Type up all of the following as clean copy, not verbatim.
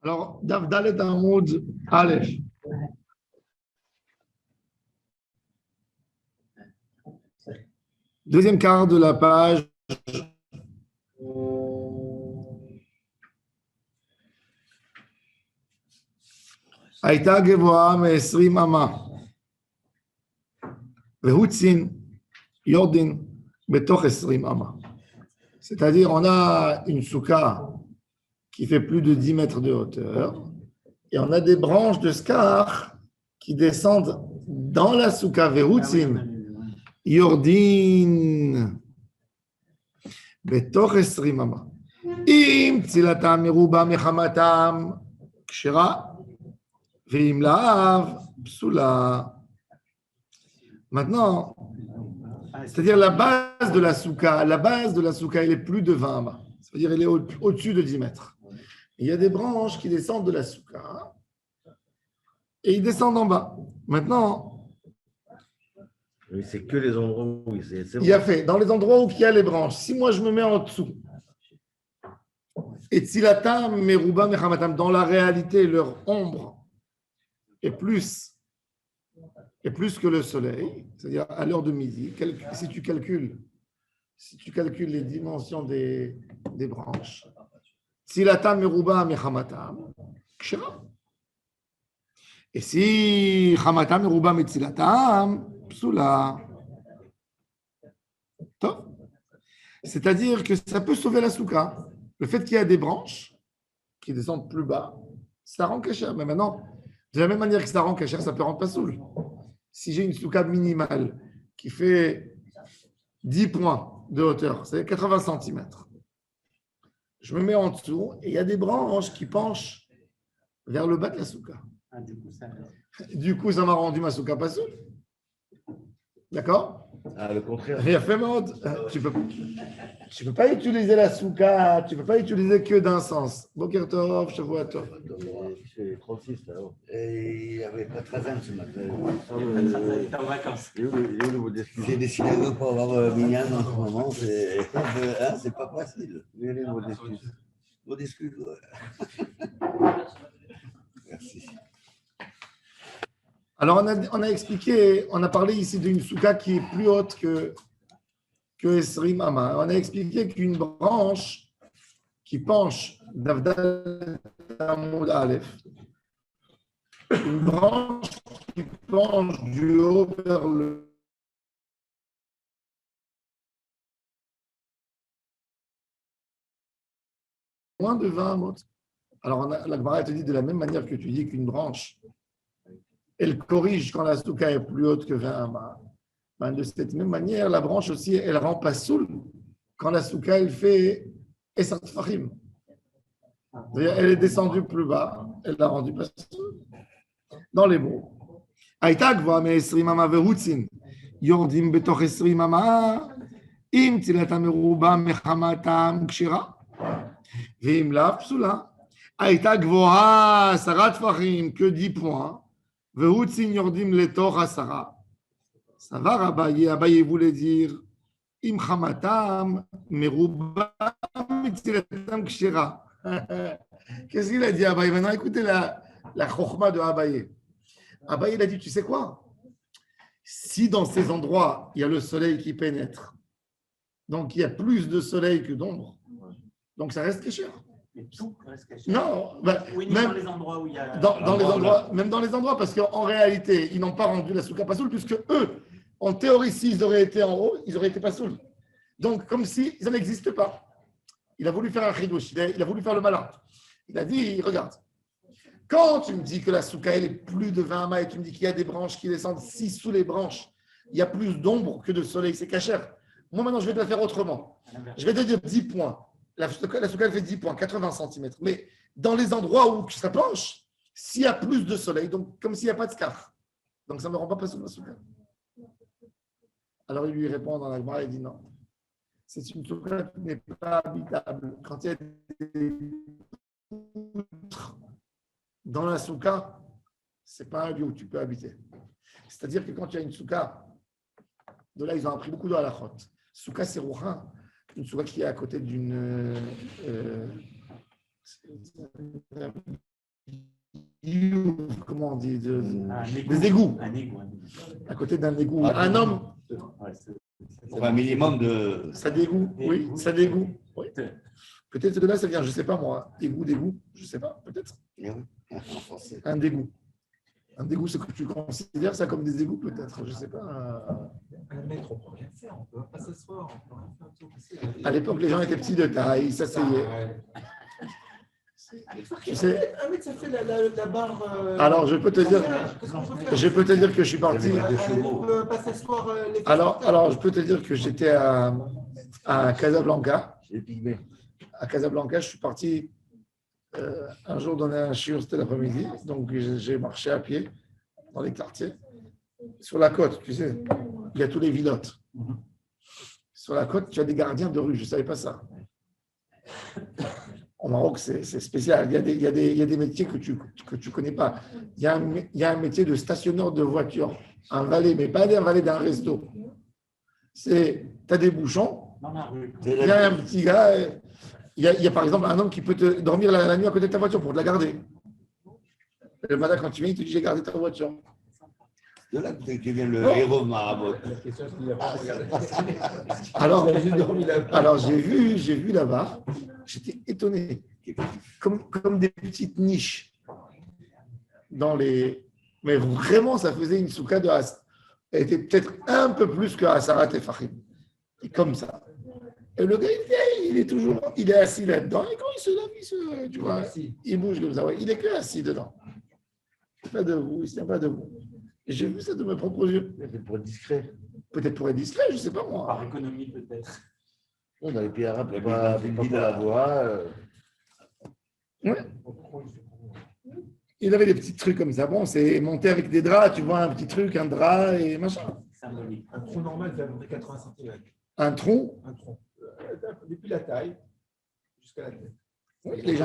Alors, Daf Dalet Amoud Aleph. Deuxième quart de la page. Aïta Gevoa Me'esrim Ama. Vehutzin Yordin Betoch Esrim Ama. C'est-à-dire, on a une souka qui fait plus de 10 mètres de hauteur et on a des branches de scar qui descendent dans la souka. Vehutzin Yordin Betoch Esrim Ama. Im Tzilatam Meruba Mechamatam Kshera. Maintenant, c'est-à-dire la base de la souka, elle est plus de 20 amas. C'est-à-dire elle est au-dessus de 10 mètres. Il y a des branches qui descendent de la souka et ils descendent en bas. Maintenant, oui, c'est que les endroits où c'est il y a fait, dans les endroits où il y a les branches, si moi je me mets en dessous, et Tzilatam, Meruba, Mechamatam, dans la réalité, leur ombre est plus que le soleil, c'est-à-dire à l'heure de midi, si tu calcules les dimensions des branches, Tzilatam meruba mechamatam, kshera. Et si chamatam meruba metzilatam, psula. C'est-à-dire que ça peut sauver la souka. Le fait qu'il y a des branches qui descendent plus bas, ça rend kasher. Mais maintenant, de la même manière que ça rend kasher, ça peut rendre pas soul. Si j'ai une souka minimale qui fait 10 points de hauteur, c'est 80 cm, je me mets en dessous et il y a des branches qui penchent vers le bas de la souka. Ah, du coup, ça m'a rendu ma souka pas soul. D'accord? Ah, le contraire. Il a fait mode. Tu peux pas utiliser la souka, tu peux pas utiliser que d'un sens. Boker Tov, Shavua Tov. C'est 36 là. Et il n'y avait pas de Khazan ce matin. Il était en vacances. J'ai décidé de ne pas avoir Minyan en ce moment. C'est pas facile. Vos excuses. Merci. Alors, on a expliqué, on a parlé ici d'une souka qui est plus haute que Esrim Ama. On a expliqué qu'une branche qui penche d'Avdal Amoud Aleph, une branche qui penche du haut vers le moins de 20 amot. Alors, la Gemara te dit de la même manière que tu dis qu'une branche, elle corrige quand la souka est plus haute que 20 amas. Ben, de cette même manière, la branche aussi, elle rend pas soul quand la souka, elle fait Esat Fahim. Elle est descendue plus bas, elle l'a rendue pas soul. Dans les mots. Aïta gvoa me esrim ama vehutzin, yordim betoch esrim ama, im tzilatam meruba mechamatam kshira, veim lav psula. Aïta gvoa sarat fahim, que 10 points. Vehutzin yordim letoch asara. Ça va, Abaye voulait dire Im chamatam meruba mitzilatam kshira. Qu'est-ce qu'il a dit, Abaye? Maintenant, écoutez la chokhma de Abaye. Abaye, il a dit, tu sais quoi? Si dans ces endroits, il y a le soleil qui pénètre, donc il y a plus de soleil que d'ombre, donc ça reste kasher. Mais tout reste caché. Non, Oui, même dans les endroits où il y a. dans les endroits, même dans les endroits, parce qu'en réalité, ils n'ont pas rendu la souka pasoul, puisque eux, en théorie, s'ils auraient été en haut, ils auraient été pasoul. Donc, comme si ça n'existe pas. Il a voulu faire un chidouche, il a voulu faire le malin. Il a dit, regarde, quand tu me dis que la souka, elle est plus de 20 amas et tu me dis qu'il y a des branches qui descendent, si sous les branches, il y a plus d'ombre que de soleil, c'est kasher. Moi, maintenant, je vais te la faire autrement. Je vais te dire 10 points. La souka, elle fait 10 points, 80 cm. Mais dans les endroits où ça penche, s'il y a plus de soleil, donc comme s'il n'y a pas de scar, donc ça ne me rend pas sous la souka. Alors il lui répond dans la Gemara, il dit non. C'est une souka qui n'est pas habitable. Quand il y a des poutres dans la souka, ce n'est pas un lieu où tu peux habiter. C'est-à-dire que quand il y a une souka, de là ils ont appris beaucoup de halachot. Souka c'est rouhin. Une souka qui est à côté d'une biou, comment on dit, Un égout. des égouts, Un égout. à côté d'un égout. Ah, Un homme, Ouais, c'est- Pour un minimum de. ça dégoût, oui, ça dégoût. Oui. Peut-être que là, ça vient, je ne sais pas moi, égout, je ne sais pas, peut-être. Eh oui, en français. Un dégoût. Un dégoût, c'est que tu considères ça comme des égouts, peut-être, je ne sais pas. À la mettre, on ne peut rien faire, on ne peut pas s'asseoir, on peut rien faire tout passer. À l'époque, les gens étaient petits de taille, ils s'asseyaient. Tu sais, Un mec, ça fait la barre. alors, je peux te dire, Qu'est-ce qu'on peut faire? je peux te dire que je suis parti. On ne peut pas s'asseoir. Les Alors, je peux te dire que j'étais à Casablanca. Les pygmées. À Casablanca, je suis parti un jour donner un shiur, c'était l'après-midi. Donc, j'ai marché à pied dans les quartiers. Sur la côte, tu sais, il y a tous les vilotes. Sur la côte, tu as des gardiens de rue. Je ne savais pas ça. Au Maroc, c'est spécial. Il y a des métiers que tu ne connais pas. Il y a un métier de stationneur de voiture. Un valet, mais pas un valet d'un resto. Tu as des bouchons. Dans la rue. Il y a un petit gars. Il y a par exemple un homme qui peut te dormir la nuit à côté de ta voiture pour te la garder. Le matin, quand tu viens, il te dit j'ai gardé ta voiture. De là que vient le héros Marabot. La question, c'est qu'il n'a pas regardé. Alors, Il a juste dormi là. alors j'ai vu là-bas, j'étais étonné. Comme des petites niches dans les. Mais vraiment, ça faisait une souka de As. Elle était peut-être un peu plus que Asarat et Fahim. Et comme ça. Et le gars, il est assis là-dedans. Et quand il se lève, tu vois, il bouge comme ça. Ouais. Il est que assis dedans. Pas debout, il ne tient pas debout. Et j'ai vu ça de mes propres yeux. C'est pour être discret. Peut-être pour être distrait, je ne sais pas moi. Par économie, peut-être. On dans les pays arabes, La pas ville, pour la voix. Ouais. Il avait des petits trucs comme ça. Bon, c'est monté avec des draps, tu vois, un petit truc, un drap et machin. Symbolique. Un tronc normal, c'est à peu près 80 cm. Un tronc. Un tronc. Depuis la taille jusqu'à la tête. Oui, les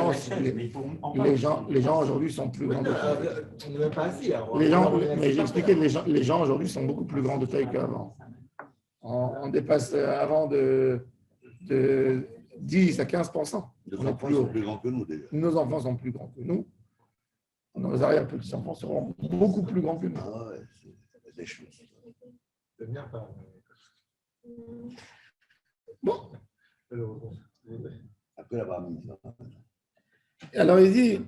gens aujourd'hui sont plus grands de taille. On n'est même pas assis. Mais j'ai expliqué, les gens aujourd'hui sont beaucoup plus grands de taille qu'avant. On dépasse avant de 10 à 15%. Les enfants sont plus grands que nous déjà. Nos enfants sont plus grands que nous. Nos arrière-petits-enfants seront beaucoup plus grands que nous. Ah ouais, c'est des choses. C'est bien pas. Bon. Après la bar mitzvah. Alors il dit,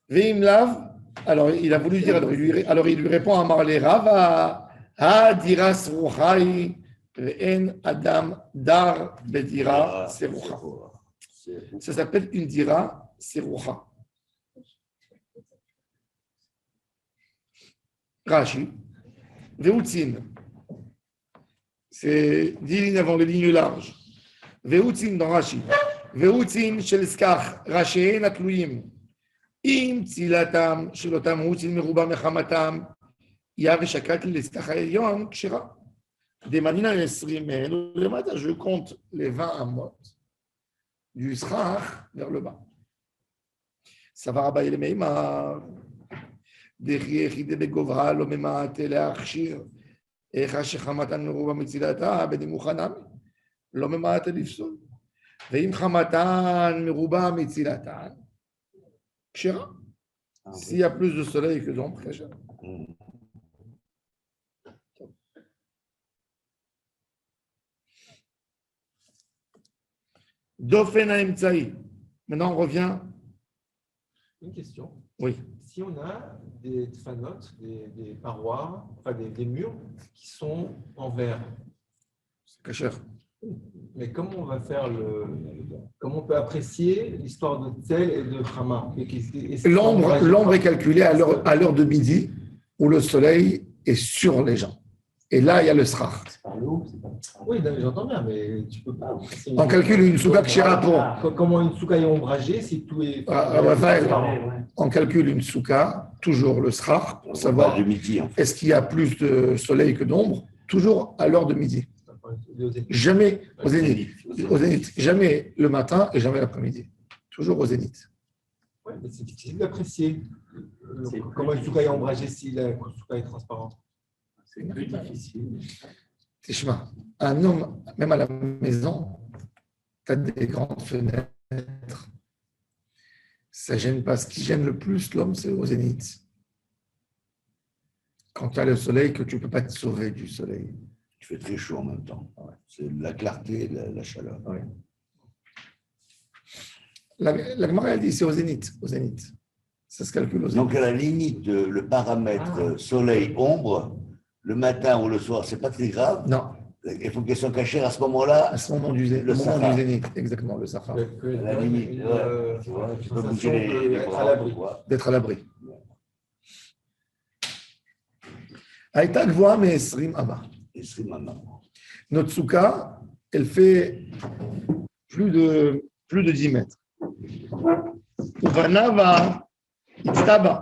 Veim Lav, alors il a voulu dire, alors il lui répond à Marley Rava, Dira Sruchai, En Adam Dar Bedira Serucha. Ça s'appelle une Dira Serucha. Rashi, Veutzin, c'est 10 lignes avant les lignes larges. Veutzin dans Rashi. Veutzin shel skach Rashi'en atluim. Im tzilatam shel otam veutzin meruba mechamatam. Ya veshakak l'eskach ha'elyon kshira. Des manina esrimen. Le matin, je compte les 20 amot du schach vers le bas. Ça va rabailler les meimar. דכי יחידי בגובהה לא ממעט להכשיר, איך שחמתן מרובה מצילתה בנמוכה נמי, לא ממעט לפסול. ואם חמתן מרובה מצילתן, כשרה. S'il y a plus de soleil que d'ombre, כשרה. דופן האמצעי. Maintenant, on revient. Une question. Oui. Si on a des fanotes, des parois, enfin des murs qui sont en verre, Kasher. mais comment on va faire comment on peut apprécier l'histoire de Tel et de Hama? L'ombre est calculée à l'heure de midi où le soleil est sur les gens. Et là, il y a le srach. Oui, j'entends bien, mais tu peux pas. On calcule une souka kshira pour. Comment une souka est ombragée si tout est. Raphaël, on calcule une souka, toujours le srach, pour savoir Du midi, en fait. est-ce qu'il y a plus de soleil que d'ombre, toujours à l'heure de midi. Jamais au zénith. Au zénith. Jamais le matin et jamais l'après-midi. Toujours au zénith. Oui, mais c'est difficile d'apprécier comment une souka est ombragée si la souka est transparente. C'est plus difficile. Tishma, un homme, même à la maison, tu as des grandes fenêtres. Ça gêne pas. Ce qui gêne le plus l'homme, c'est au zénith. Quand tu as le soleil, que tu ne peux pas te sauver du soleil. Il fait très chaud en même temps. C'est la clarté et la chaleur. Ouais. La Gemara, elle dit c'est au zénith. Au zénith. Ça se calcule au zénith. Donc, à la limite, le paramètre soleil-ombre, le matin ou le soir, c'est pas très grave. Non, Il faut qu'elles soient cachées à ce moment-là. à ce moment du zénith. Le Le moment Sahara. du zénith, exactement, le Sahara. Que À la limite, tu vois, tu peux bouger les d'être bras. à l'abri. tu vois. D'être à l'abri. Aïta gvoa me esrim ama. Et c'est maman. Notre souka, elle fait plus de 10 mètres. Uvanava itztaba.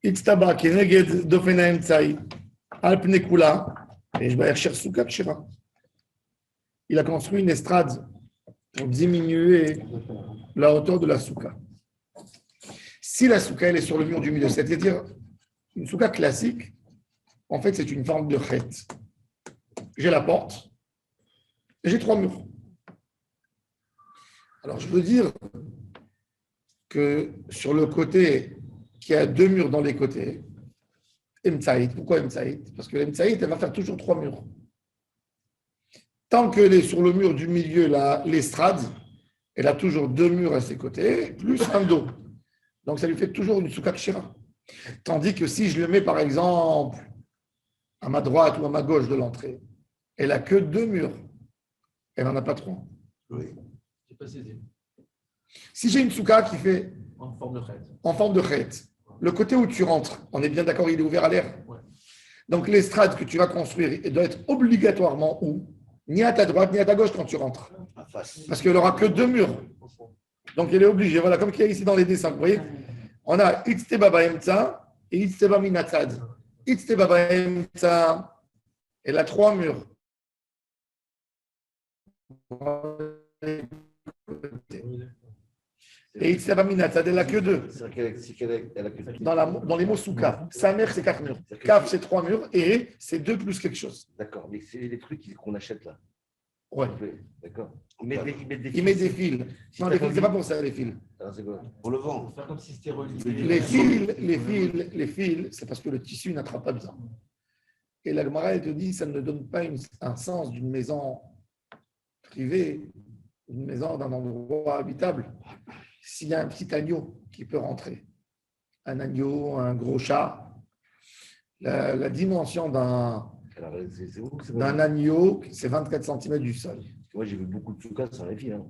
Itztaba, keneged dofena emtsai. Al pnei kula. Et je vais chercher souka kshira. Il a construit une estrade pour diminuer la hauteur de la souka. Si la souka elle est sur le mur du milieu, c'est-à-dire une souka classique, en fait, c'est une forme de chet. J'ai la porte et j'ai 3 murs. Alors, je veux dire que sur le côté, qu'il y a 2 murs dans les côtés, Emtsaït. Pourquoi Emtsaït? Parce que l'Emtsaït, elle va faire toujours 3 murs. Tant qu'elle est sur le mur du milieu, l'estrade, elle a toujours 2 murs à ses côtés, plus un dos. Donc, ça lui fait toujours une souka kshira. Tandis que si je le mets, par exemple, à ma droite ou à ma gauche de l'entrée, elle n'a que 2 murs. Elle n'en a pas 3. Oui. Je n'ai pas saisi. Si j'ai une souka qui fait En forme de crête. en forme de chet, le côté où tu rentres, on est bien d'accord, il est ouvert à l'air. Ouais. Donc l'estrade que tu vas construire, elle doit être obligatoirement où? Ni à ta droite, ni à ta gauche quand tu rentres. En face. Parce qu'elle n'aura que 2 murs. Donc elle est obligée. Voilà, comme il y a ici dans les dessins. Vous voyez, on a Itzte Baba Emtsa et Itzte Baba Minatzad. Itzte Baba Emtsa, elle a 3 murs. Et Itzte Baba Minatzad, elle n'a que 2. C'est-à-dire qu'elle a que Dans les mots souka. Sa mère, c'est 4 murs. Kaf, c'est 3 murs. Et c'est 2 plus quelque chose. D'accord, mais c'est les trucs qu'on achète là. Ouais. D'accord. Ils mettent des Il met des fils. Non, les fils, c'est pas pour ça, les fils. Alors, c'est quoi? pour le vent. Faire comme si c'était relié. Les fils, c'est parce que le tissu n'attrape pas bien. Et la Gemara, elle te dit, ça ne donne pas un sens d'une maison privée, une maison d'un endroit habitable. S'il y a un petit agneau qui peut rentrer, un agneau, un gros chat, la dimension d'un Alors, c'est où que c'est d'un agneau, c'est 24 cm du sol. Moi, j'ai vu beaucoup de soukas sans les fils. Hein.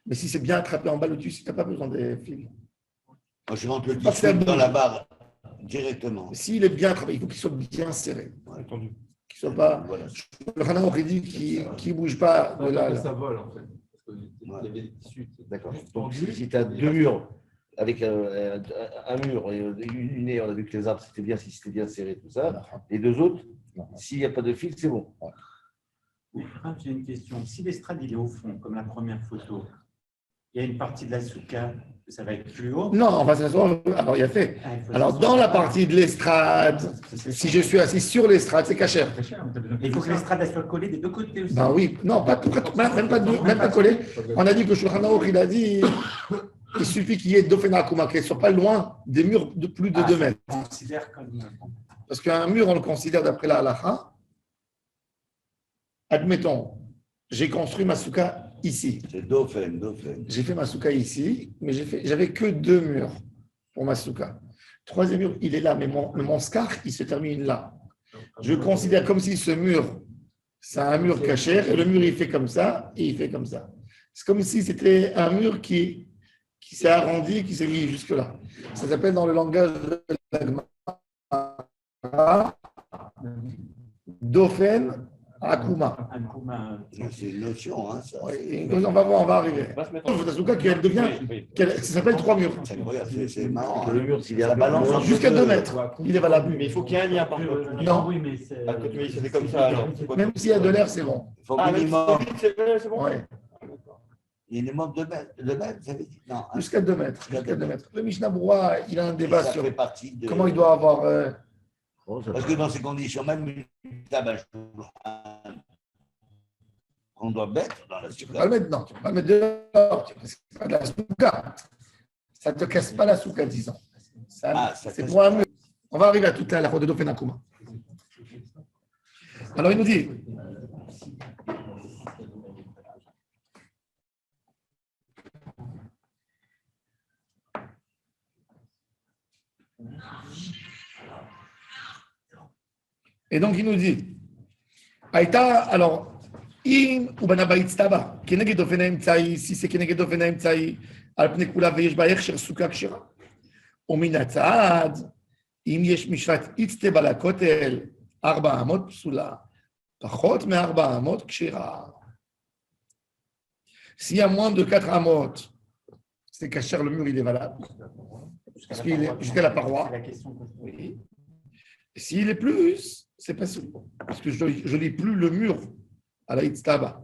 Mais si c'est bien attrapé en bas le tissu, tu n'as pas besoin des fils. Moi, je rentre le Pas que ça tissu dans bouge. la barre directement. S'il est bien attrapé, il faut qu'il soit bien serré. Entendu. Qu'il soit pas. Voilà. Le Hana aurait dit qu'il ne bouge pas de là. Que là. ça vole en fait. Parce qu'il y avait des tissus. D'accord. Juste Donc, tendu. si tu as 2 murs avec un mur et une haie, on a vu que les arbres, c'était bien, si c'était bien serré, tout ça. Les 2 autres, s'il n'y a pas de fil, c'est bon. Mais Raph, j'ai une question. Si l'estrade il est au fond, comme la première photo, il y a une partie de la souka, ça va être plus haut. Non, enfin, alors il y a fait. Ah, il faut Alors, dans la partie de l'estrade, si je suis assis sur l'estrade, c'est cachère. Et il faut que l'estrade elle soit collée des deux côtés aussi. Ben oui, non, même pas collé. On a dit que Shulchan Aruch, il a dit il suffit qu'il y ait Dofena Akuma, qu'elle ne soit pas loin des murs de plus de 2 mètres. On considère comme. Parce qu'un mur, on le considère d'après la halakha. Admettons, j'ai construit ma souka ici. C'est Dauphin. J'ai fait ma souka ici, mais j'avais que 2 murs pour ma souka. Troisième mur, il est là, mais mon scar, il se termine là. Je considère comme si ce mur, c'est un mur cachère, et le mur, il fait comme ça, et il fait comme ça. C'est comme si c'était un mur qui s'est arrondi, qui s'est mis jusque-là. Ça s'appelle dans le langage de la Gemara, Dauphin Akuma. C'est une notion, hein, ça. Ouais, on va voir, on va arriver. La souka qui elle devient, ça s'appelle 3 murs. Regarde, c'est marrant. Le hein. mur, s'il est Ça balance Jusqu'à 2 mètres, il est valable. Mais il faut qu'il y ait un lien par contre. Non. Oui, mais c'est. Ah, quand tu m'as dit que c'était comme ça, alors. Même s'il y a de l'air, c'est bon. Il faut Ah, mais minimum, c'est bon. Ouais. minimum 2 mètres. 2 mètres, vous avez dit? Non, Jusqu'à 2 mètres. Jusqu'à 2 mètres. Le Mishnah Broua, il a un débat ça sur fait partie de. comment il doit avoir. Bon, ça Parce que dans ces conditions, même une table à on doit mettre dans la Tu peux souka. pas le mettre, non, tu peux pas le mettre dehors. C'est pas de la souka. Ça ne te casse pas la souka, disons. Ça C'est casse pour un pas. mur. On va arriver à toute la route de Dofenakuma. Alors il nous dit. Et donc il nous dit, Aïta, alors, im ou banabait staba, keneged ofena imtsai, si c'est keneged ofena imtsai, al pnei kula veyesh ba hechsher suka kshira. ומן הצד, אם יש משרת איצטבה לכותל, 400 פסולה, פחות מ-400 כשירה. S'il y a moins de 4 amotes, c'est qu'à le mur, il est valable. Parce qu'il est jusqu'à la paroi. C'est la question que je pose. Oui. Et s'il est plus, c'est pas sûr. Parce que je ne lis plus le mur à la Itztaba.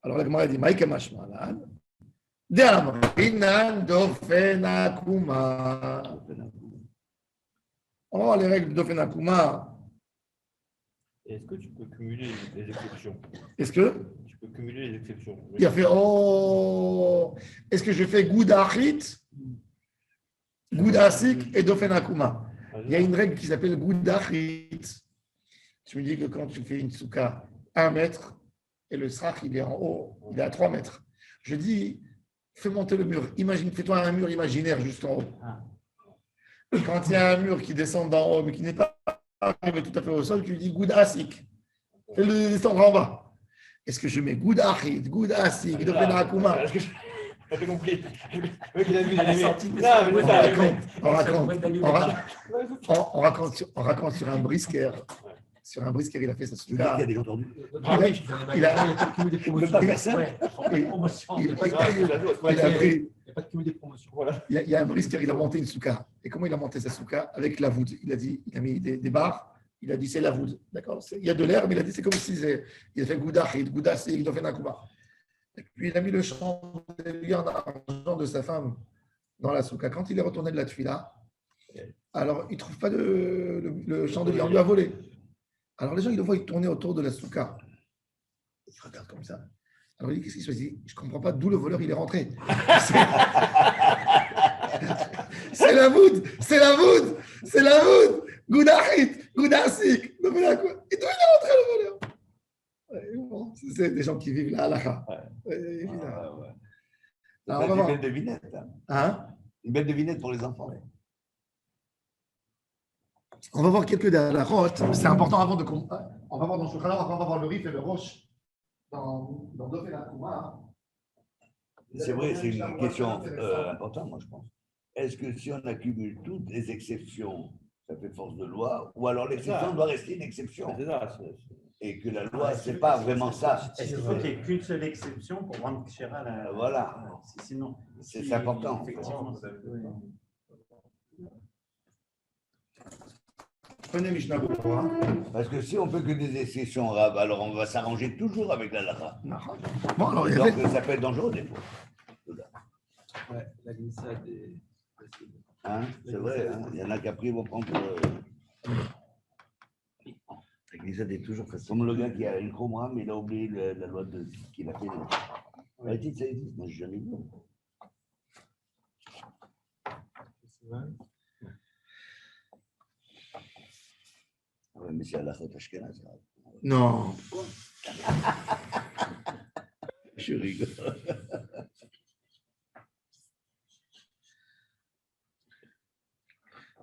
Alors la Gemara dit, Maïka Mashmalan, D'Amrinan Dofenakuma. Oh, les règles de Dofenakuma. Est-ce que tu peux cumuler les exceptions? Est-ce que Tu peux cumuler les exceptions. il a fait oh, est-ce que je fais Goudachit, Goudasik et Dofenakuma? Il y a une règle qui s'appelle Goudachit. Tu me dis que quand tu fais une souka 1 mètre et le srach il est en haut, il est à 3 mètres. Je dis, fais monter le mur. Imagine, fais-toi un mur imaginaire juste en haut. Quand il y a un mur qui descend d'en haut mais qui n'est pas arrivé tout à fait au sol, tu dis Goudasik. Fais-le descendre en bas. Est-ce que je mets Goudachit, Goudasik, Dofenakuma? T'as tout compris. Le mec, il a vu, il a La mis. sortie de Non, ça, mais ouais. On raconte sur un brisquet. Sur un brisquet, il a fait sa Tu veux dire qu'il y a souka. des gens tordus? Ah oui, Il a- Tu peux pas faire ça? Ouais, promotion. Il a pris- il il a pris- n'y a pas de cumul des promotions. Voilà. il y a un brisquet, il a monté une souka. Et comment il a monté sa souka? Avec la voûte. Il a dit, il a mis des barres. Il a dit, c'est la voûte. D'accord? Il y a de l'air, mais il a dit, c'est comme si il a fait Goudachit, Goudasik, Dofenakuma. Et puis il a mis le chandelier en argent de sa femme dans la souka. Quand il est retourné de la tefila, alors il ne trouve pas le chandelier, on lui a volé. Alors les gens, ils le voient, ils tourner autour de la souka. Ils se regardent comme ça. Alors il dit, qu'est-ce qu'il se passe? Il dit, je ne comprends pas d'où le voleur il est rentré. C'est la voûte, c'est la voûte, c'est la voûte. Goudachit, Goudasik. Donc, voilà quoi. Et d'où il est rentré le voleur? Ouais, bon, c'est des gens qui vivent la halakha. Évidemment. Ouais. Alors, on va C'est une voir. belle devinette. Hein. Hein? Une belle devinette pour les enfants. On va voir quelques halachot. C'est important avant de. On va voir dans Shulchan Aruch, on va voir le Rif et le Rosh dans Dofenakuma. C'est vrai, c'est une question importante, moi, je pense. Est-ce que si on accumule toutes les exceptions, ça fait force de loi, ou alors l'exception doit rester une exception? C'est ça. Et que la loi, c'est pas vraiment ça. Est-ce qu'il faut qu'il n'y ait qu'une seule exception pour rendre Kshira la. Voilà. Sinon. C'est important. Effectivement. Prenez Mishnah Berurah. Parce que si on peut que des exceptions, Rav, alors on va s'arranger toujours avec la lara. Bon, alors, il y Donc avait- ça peut être dangereux des fois. Ouais, la glissade est. Hein, c'est vrai, hein, il y en a qui après vont prendre. La glissade est toujours facile. Comme le gars qui a une chromra, mais il a oublié la loi qu'il a fait. La petite, ça existe, moi je n'ai jamais vu. Ouais, mais c'est à la faute Ashkenaz. Non. Je rigole.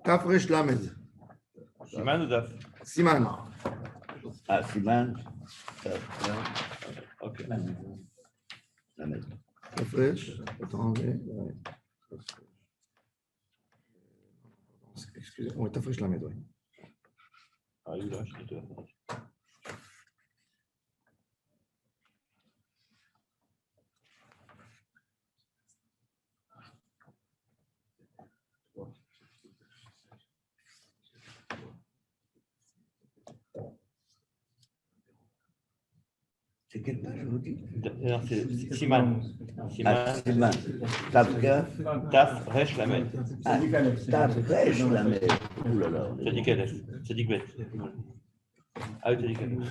Tafresh Lamed. Siman ou Daf? Siman. Ah, Siman. Ok. Lamed. Tafresh. Attends, ouais. Excusez-moi, Tafresh Lamed, oui. Ah, il a acheté. C'est quelle page, vous dites? Non, c'est Siman. Ah, Siman. Siman. Tafka. Taf, Resh, Lamed. Ah, Tafresh Lamed. Ouh là là. C'est dit Kadesh. C'est dit Bet. Ah oui, c'est dit Kadesh.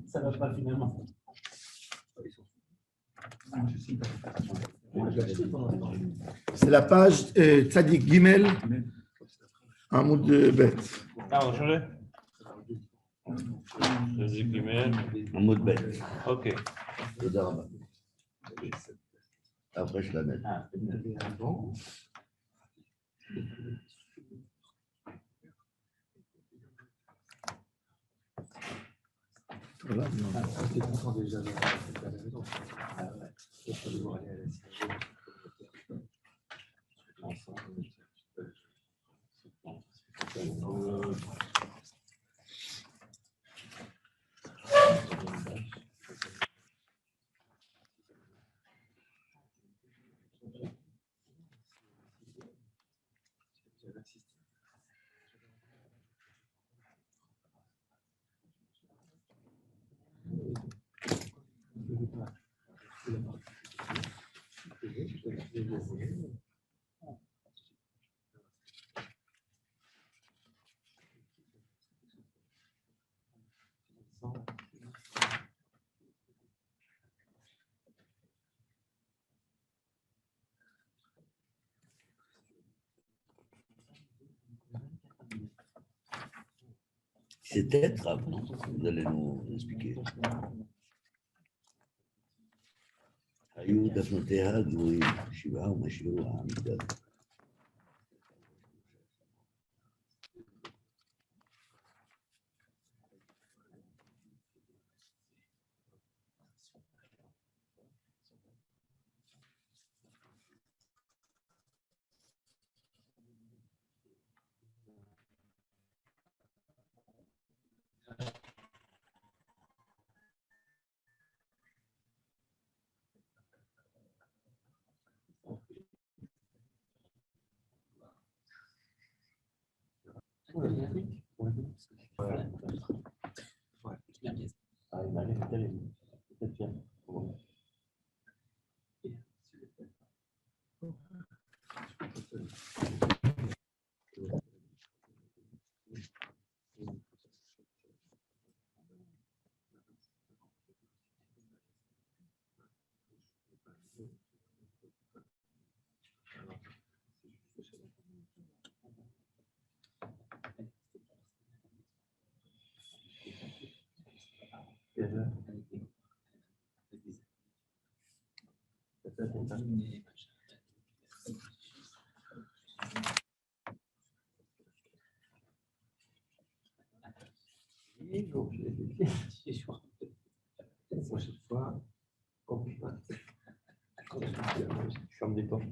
Ça va pas finalement. C'est la page Tzadik Gimel, un mot de bête. Ah, on a changé? Tzadik Gimel. Un mot de bête. Ok. Tודה רבה. Après, je la mets. C'est être, non? Vous allez nous expliquer. היו דפנותיה גבוהים, 7 ומשיעור העמידה. Ferme des portes.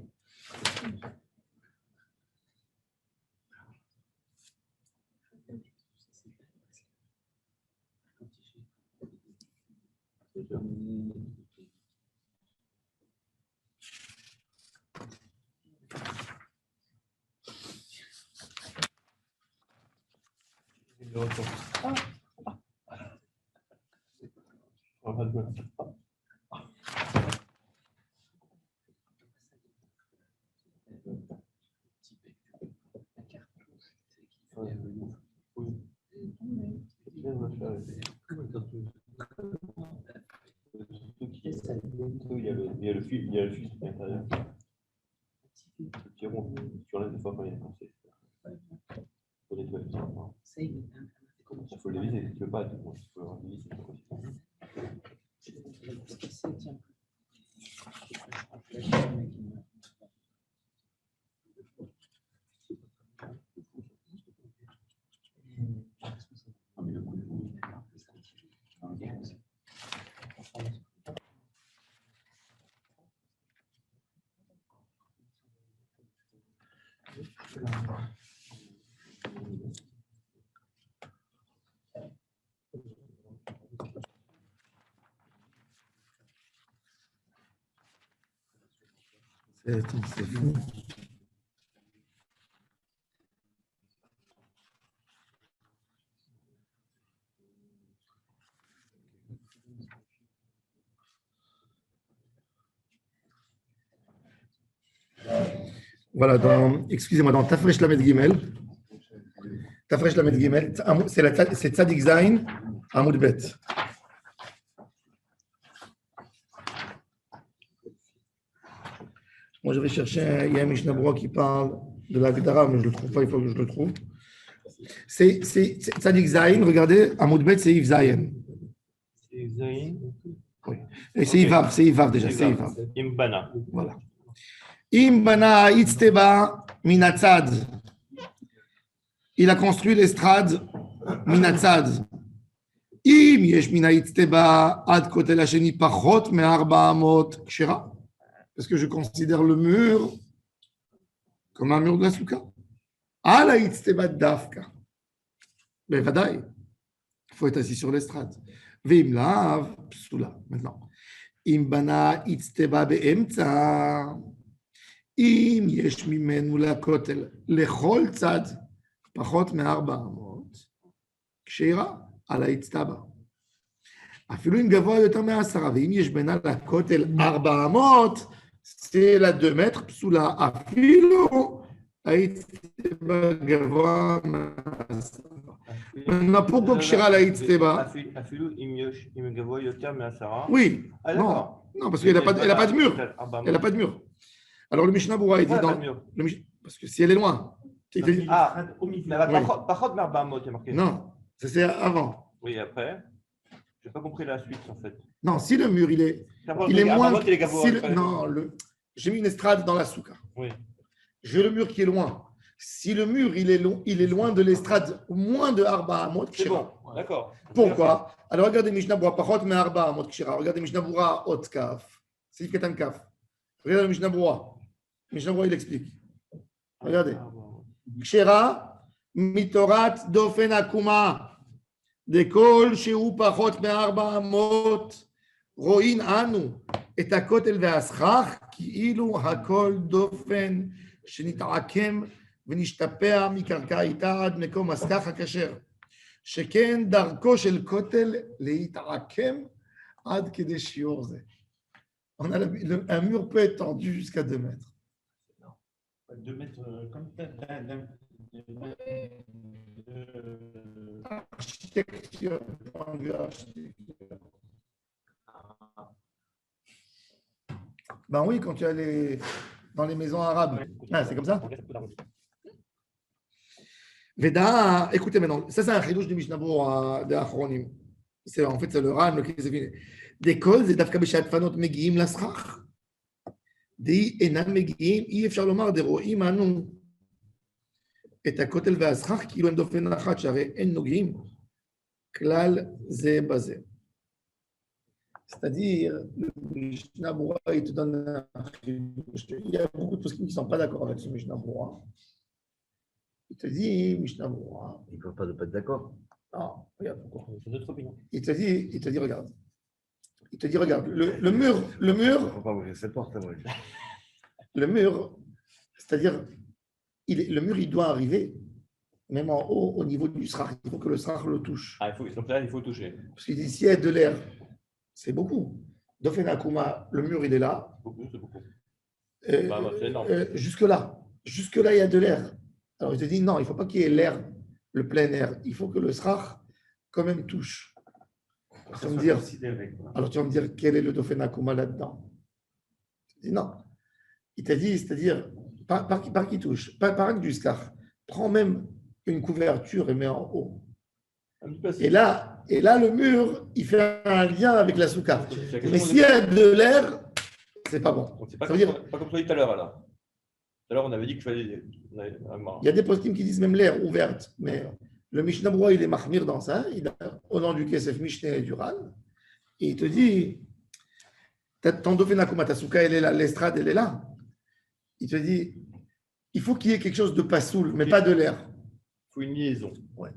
Il y a le fil qui est à l'intérieur. Qui remonte. Tu enlèves des fois quand il y a un conseil. Faut nettoyer tout simplement. Il faut le viser, si tu veux pas, il faut le viser, c'est pas possible. C'est fou. Voilà, excusez-moi, dans Tafresh Lamed Gimel, c'est Tzadik Zain, Amoud Bet. Moi, je vais chercher, il y a un Mishnah Berurah qui parle de la Gdara, mais je ne le trouve pas, il faut que je le trouve. C'est Tzadik Zain, regardez, Amoud Bet, c'est Yves Zayin. C'est Yves Zayin. Oui. Et c'est Ivav déjà, c'est Ivav. Imbana. Voilà. Imbana Itzteba Minatzad. Il a construit l'estrade Minatzad. Im yesh mina Itzteba ad kotel hasheni pachot me'arba amot kshera. Parce que je considère le mur comme un mur de la souka. Ala Itzteba dafka. Mais vadaï, il faut être assis sur l'estrade. Veim lav psula. Maintenant. Imbana Itzteba be'emtza. אם יש ממנו לכותל לכל צד פחות מ400, כשרה על האצטבה. אפילו אם גבוה יותר מ10, ואם יש בינה לכותל 400, c'est la 2 mètres פסולה, אפילו האצטבה גבוה מ10. maintenant, pourquoi כשרה על האצטבה? אפילו אם גבוה יותר מ10. Oui, non, parce qu'elle n'a pas de mur. Elle n'a pas de mur. Alors le Mishnah Berurah, il dit dans parce que si elle est loin. Au milieu. Pachot me'arba'amot, c'est marqué. Non, ça c'est avant. Oui, après. Je n'ai pas compris la suite en fait. Non, si le mur il est moins. J'ai mis une estrade dans la souka. Oui. J'ai le mur qui est loin. Si le mur il est loin de l'estrade, moins de arba'amot kshera. Bon, d'accord. Pourquoi? Alors regardez Mishnah Berurah, Pachot me'arba'amot kshera. Regardez Mishnah Berurah, Ot Kaf. C'est Katan Kaf. Regardez le Mishnah Berurah. Mishnah Berurah, il explique. Regardez. Kshera mitorat dofen akuma dekol shehu pachot me400 ro'in anu et hakotel ve'aschach כאילו הכל דופן שנתעקם ונשתפע מקרקע איתה עד מקום הסכך הכשר, שכן דרכו של כותל להתעקם עד כדי שיעור זה. Un mur peut être tendu jusqu'à 2 mètres. 2 mètres comme Architecture, point de vue architecture. Ben oui, quand tu es dans les maisons arabes. Ah, c'est comme ça. Veda, écoutez maintenant, ça c'est un chidouche du Mishnah Berurah de Achronim. En fait, c'est le Ran, le Kisevin. Des causes, des dafka beshat fanot megiim laschach. Des enam megiim, אי אפשר לומר, דרואים אנו את הכותל והסכך, כאילו הם דופן אחת, שהרי אין נוגעים כלל זה בזה. C'est-à-dire, le Mishnah Berurah, il te donne un chidouche. Il y a beaucoup de poskim qui ne sont pas d'accord avec ce Mishnah Berurah. Il te dit, Mishnah Berurah. Ils ne peuvent pas être d'accord. Non, regarde pourquoi. C'est notre opinion. Il te dit, regarde. Il te dit, regarde, le mur. Il ne faut pas ouvrir cette porte. Le mur, c'est-à-dire, le mur, il doit arriver, même en haut, au niveau du srach. Il faut que le srach le touche. Ah, donc là, il faut toucher. Parce qu'il dit, s'il y a de l'air, c'est beaucoup. Dofen Akuma, le mur, il est là. Beaucoup, c'est beaucoup. C'est énorme. Jusque-là, il y a de l'air. Alors, il te dit, non, il ne faut pas qu'il y ait l'air, le plein air. Il faut que le srach, quand même, touche. Alors, tu vas me dire, quel est le Dofen Akuma là-dedans? Tu dis non. Il t'a dit, c'est-à-dire, par qui touche? Par un du scar. Prends même une couverture et mets en haut. Et là, le mur, il fait un lien avec la souka. Mais s'il y a de l'air, c'est pas bon. C'est pas comme tu as dit tout à l'heure, alors. Tout à l'heure, on avait dit qu'il fallait. Il y a des postim qui disent même l'air ouverte, mais le Mishnah Berurah, il est mahmir dans ça. Au nom du Kesef Mishneh et du Ran. Et il te dit, ton Dofen Akuma, ta souka, elle est là, l'estrade, elle est là. Il te dit, il faut qu'il y ait quelque chose de passoul, mais pas de l'air. Il faut une liaison. Ouais.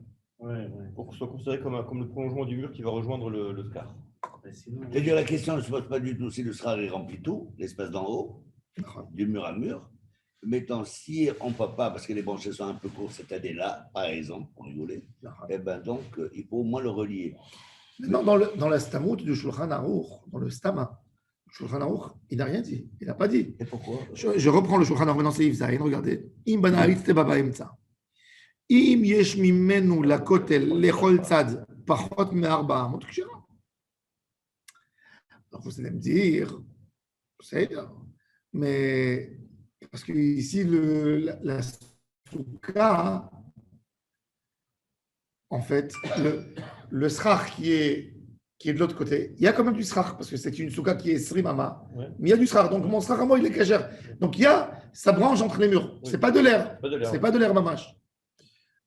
Pour que ce soit considéré comme le prolongement du mur qui va rejoindre le scar. C'est-à-dire la question ne se pose pas du tout si le scar est rempli tout, l'espace d'en haut, du mur à mur. Mettons, si on ne peut pas, parce que les branchées sont un peu courtes cette année-là, par exemple, pour rigoler, eh ben donc, il faut au moins le relier. Non, dans la Stamut du Shulchan Aruch, dans le Stama, le Shulchan Aruch, il n'a rien dit. Il n'a pas dit. Et pourquoi? Je reprends le Shulchan Aruch dans Seif Zayin, regardez. Im banarit te baba emtsa. Im yesh mimenu la kotel lechol tzad pachot me'arba amot kshira. Alors vous allez me dire, c'est mais parce que ici la souka, en fait, le srach qui est de l'autre côté, il y a quand même du srach parce que c'est une souka qui est srimama, Ouais. mais il y a du srach. Donc mon srach à moi il est cachère. Donc il y a sa branche entre les murs. Oui. C'est pas de l'air. Pas de l'air. C'est pas de l'air mamash.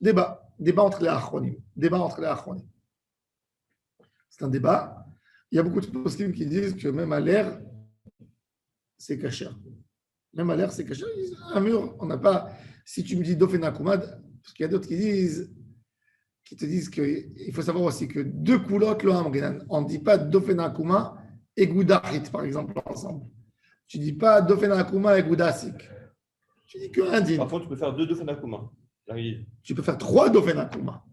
Débat entre les achronim. C'est un débat. Il y a beaucoup de poskim qui disent que même à l'air, c'est cachère. Même à l'air, c'est cachère. Un mur, on n'a pas. Si tu me dis Dofenakumad, parce qu'il y a d'autres qui te disent qu'il faut savoir aussi que deux coulottes, on ne dit pas Dofenakuma et Goudachit, par exemple, ensemble. Tu ne dis pas Dofenakuma et Goudasik. Tu dis qu'un din. Parfois, tu peux faire deux Fanakuma. J'arrive. Tu peux faire trois Dofenakuma.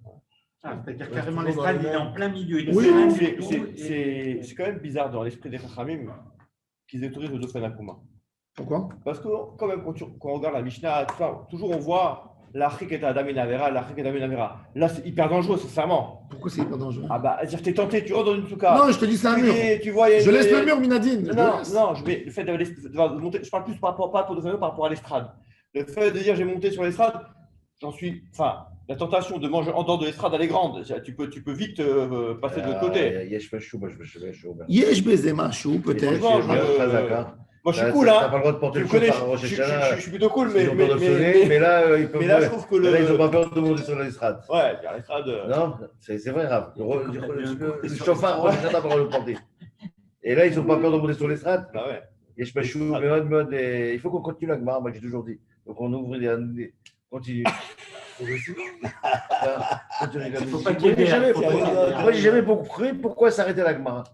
C'est-à-dire carrément l'estrade, il est en plein milieu. Oui, C'est quand même bizarre dans l'esprit des Chachamim qu'ils autorisent le deux Fanakuma. Pourquoi? Parce que quand même, quand on regarde la Mishnah, toujours on voit l'Achik et Adam et Navera, l'Achik et Adam et Navera. Là, c'est hyper dangereux, sincèrement. Pourquoi c'est hyper dangereux? Ah bah, c'est-à-dire que t'es tenté, tu rentres dans une souka. Non, je te dis c'est un mur. Tu vois, Je laisse le mur, Minadine. Non, le fait de monter, je parle plus par rapport, pas pour par rapport à l'estrade. Le fait de dire j'ai monté sur l'estrade, la tentation de manger en dehors de l'estrade, elle est grande. Tu peux vite passer de l'autre côté. Yesh Mashou, moi je vais chaud. Yesh Beze Machou, peut-être. Moi, je suis cool, T'as hein. pas le droit de porter Tu le me connais, chauffard à Rosh Hashanah. je suis plutôt cool, Ils ont peur de sonner, mais là, ils peuvent. mais là, je trouve que Là, ils n'ont pas peur de monter sur l'estrade. Ouais, l'estrade. Non, c'est vrai, Rav. Le chauffard à Rosh Hashanah va le porter. Et là, ils n'ont pas peur de monter sur l'estrade. Bah ouais. Yesh Mashou, mode. Il faut qu'on continue la Gemara, moi j'ai toujours dit. Donc on ouvre des. Continue. Moi, j'ai jamais compris pourquoi s'arrêter la Gemara.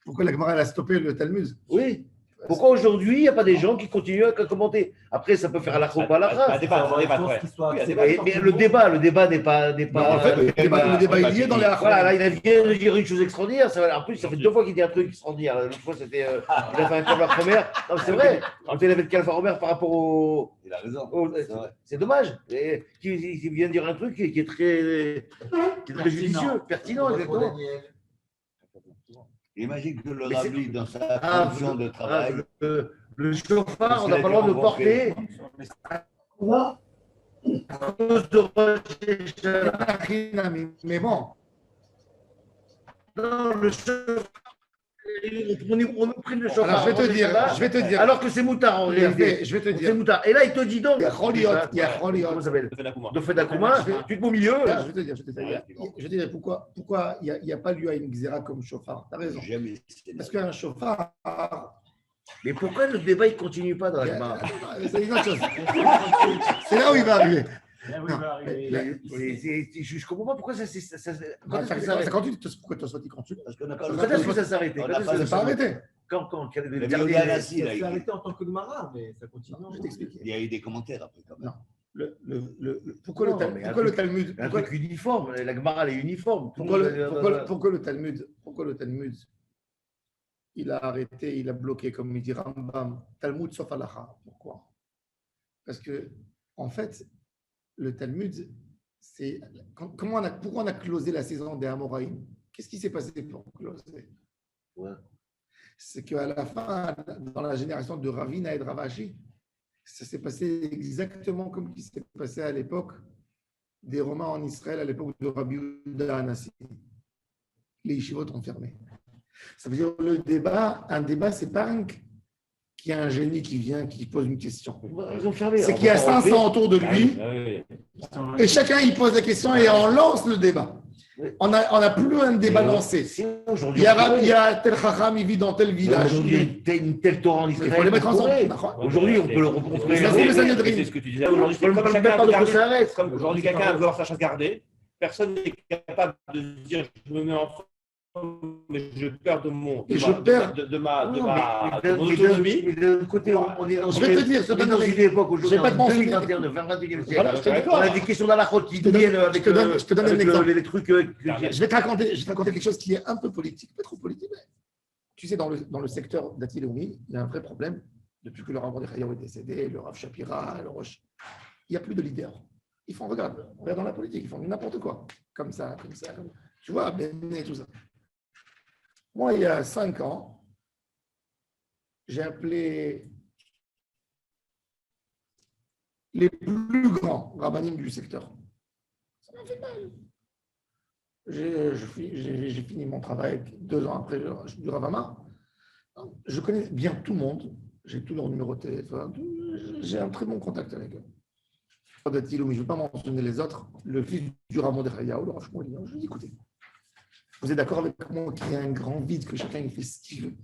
Pourquoi la Gemara elle a stoppé le Talmud? Oui. Pourquoi aujourd'hui, il n'y a pas des gens qui continuent à commenter? Après, ça peut faire à la ou pas à la Un phrase. débat, ouais. Mais le débat n'est pas. En fait, le débat il y est dans les achronim. Voilà, là, il vient de dire une chose extraordinaire. En plus, ça fait 2 fois qu'il dit un truc extraordinaire. L'autre fois, c'était. Il a fait un calvar Romer. Non, c'est vrai. Quand il avait le calvar Romer par rapport au. Il a raison. C'est dommage. Il vient de dire un truc qui est très judicieux, pertinent, exactement. Imagine que le Mais c'est- rabbi, dans sa fonction de travail, Le chauffard, on n'a pas le droit de le porter à cause de Rosh Hashanah. Mais bon, Non, le chauffard, on nous prend le chauffard. alors je vais te dire, Alors que c'est moutard en réalité. je vais te C'est dire, moutard. Et là, il te dit donc. il y a Choliot, Comment ça s'appelle? Fanakuma. De Fedakuma, tu te mets au milieu. je vais te dire, je vais te dire pourquoi il n'y a pas lieu à une xéra comme chauffard. Tu as raison. jamais. Parce qu'un chauffard, Mais pourquoi le débat il continue pas dans il y la a- Gemara? c'est une autre chose. C'est là où il va arriver. Je comprends pas pourquoi ça s'est. Quand est-ce que ça Ça s'arrête? continue. Pourquoi toi soit continue? Parce qu'on n'a pas le Quand est-ce que droit ça s'est arrêté? On Quand n'a est-ce pas que le C'est ça pas s'est arrêté? arrêté. Quand Le Birdie Anassi, Ça là, s'est arrêté en tant que Gemara, mais ça continue. Je vais t'expliquer. il y a eu des commentaires après quand même. Pourquoi Non, le mais pourquoi le Talmud Un truc uniforme, la Gemara elle est uniforme. pourquoi le Talmud il a arrêté, il a bloqué, comme il dit Rambam, Talmud sauf halacha. Pourquoi? Parce que, en fait, le Talmud, c'est. Pourquoi on a closé la saison des Amoraïm? Qu'est-ce qui s'est passé pour closer? Ouais. C'est qu'à la fin, dans la génération de Ravina et de Ravashi, ça s'est passé exactement comme ce qui s'est passé à l'époque des Romains en Israël, à l'époque de Rabbi Yehuda Hanassi. Les yeshivot ont fermé. Ça veut dire le débat, un débat, c'est pas qu'il y a un génie qui vient, qui pose une question. Ils ont fermé. C'est qu'il y a 500 autour de lui Ah oui. et chacun il pose la question et on lance le débat. On n'a plus un débat lancé. Aujourd'hui, Il y a tel Chacham, il vit dans tel village. Aujourd'hui, une telle Torah en Il faut Israël. les mettre ensemble. Aujourd'hui, on peut le rencontrer. C'est ce que tu disais. Aujourd'hui, On peut même pas de garder- Kosharet. comme aujourd'hui, quelqu'un va vouloir sa chasse gardée. Personne n'est capable de se dire je me mets en forme, mais je perds de mon autonomie. Mais de l'autre côté, on est Je vais te dire, on est dans une époque aujourd'hui, je vais pas te en mentionner. 2021, le 21e siècle. Voilà, je te dis- On a des questions dans la route qui viennent avec je te donne un exemple. les trucs. Je vais te raconter quelque chose qui est un peu politique, pas trop politique. Mais tu sais, dans le secteur d'Atiloumi, il y a un vrai problème. Depuis que le Rav Mordechai est décédé, le Rav Shapira, le Roche, il n'y a plus de leaders. Ils font, regarde dans la politique, ils font n'importe quoi. Comme ça. Tu vois, Béné, tout ça. Moi, il y a 5 ans, j'ai appelé les plus grands rabbinim du secteur. Ça m'a fait mal. J'ai fini mon travail 2 ans après du Ravama. Je connais bien tout le monde. J'ai tout leur numéro de téléphone. J'ai un très bon contact avec eux. Je ne vais pas mentionner les autres. Le fils du Rav Mordechai, le Rav Shmuel, je lui dis, écoutez, vous êtes d'accord avec moi qu'il y a un grand vide, que chacun il fait ce qu'il veut.